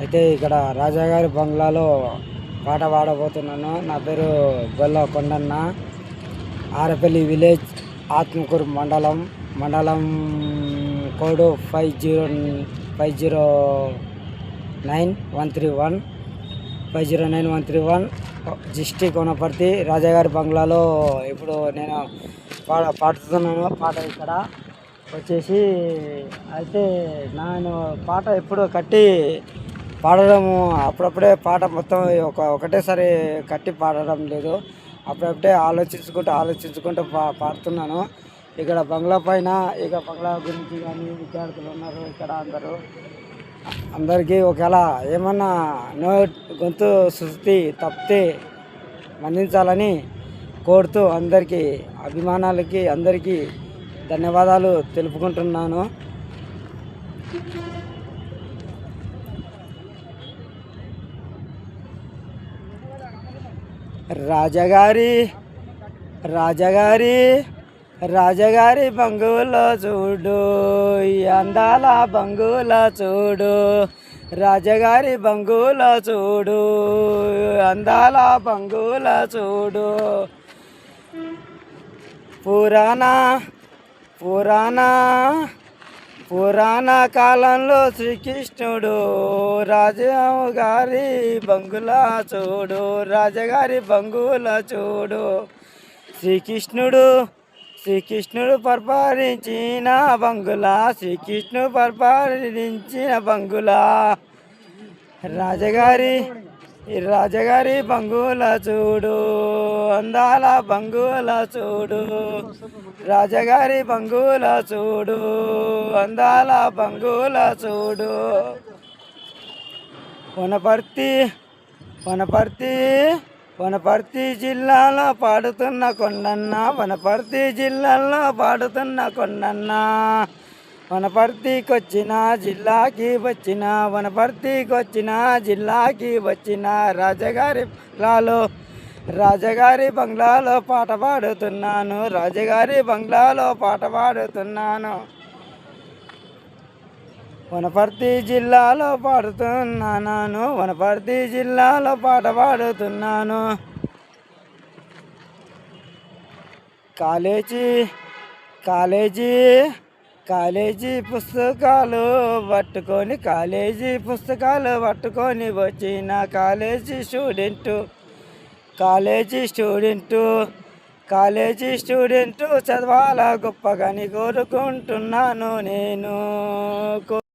అయితే ఇక్కడ రాజాగారి బంగ్లాలో పాట పాడబోతున్నాను. నా పేరు గొల్ల కొండన్న, ఆరపల్లి విలేజ్, ఆత్మకూరు మండలం కోడ్ 509131 డిస్టిక్ వనపర్తి. రాజాగారి బంగ్లాలో ఇప్పుడు నేను పాడుతున్నాను పాట ఇక్కడ వచ్చేసి. అయితే నేను పాట ఎప్పుడు కట్టి పాడడము అప్పుడప్పుడే పాట మొత్తం ఒకటేసారి కట్టి పాడడం లేదు. అప్పుడప్పుడే ఆలోచించుకుంటూ పాడుతున్నాను. ఇక్కడ బంగ్లా పైన బంగ్లా గురించి కానీ విద్యార్థులు ఉన్నారు ఇక్కడ. అందరికీ ఒకవేళ ఏమన్నా గొంతు శృతి తప్పితే మన్నించాలని కోరుతూ అందరికీ అభిమానాలకి అందరికీ ధన్యవాదాలు తెలుపుకుంటున్నాను. రాజగారి బంగులో చూడు, అందాల బంగులో చూడు. రాజగారి బంగులో చూడు, అందాల బంగులో చూడు. పురాణ కాలంలో శ్రీకృష్ణుడు రాజగారి బంగులా చూడు. రాజగారి బంగులా చూడు. శ్రీకృష్ణుడు పరిపాలించిన బంగులా. రాజగారి బంగులా చూడు, అందాల బంగులా చూడు. రాజగారి బంగులా చూడు, అందాల బంగులా చూడు. వనపర్తి జిల్లాలో పాడుతున్న కొండన్న, వనపర్తి జిల్లాలో పాడుతున్న కొండన్న. వనపర్తికొచ్చిన జిల్లాకి వచ్చిన రాజగారి బంగ్లాలో పాట పాడుతున్నాను. వనపర్తి జిల్లాలో పాట పాడుతున్నాను. కాలేజీ పుస్తకాలు పట్టుకొని వచ్చిన కాలేజీ స్టూడెంటు చదవాల గొప్పగాని కోరుకుంటున్నాను నేను.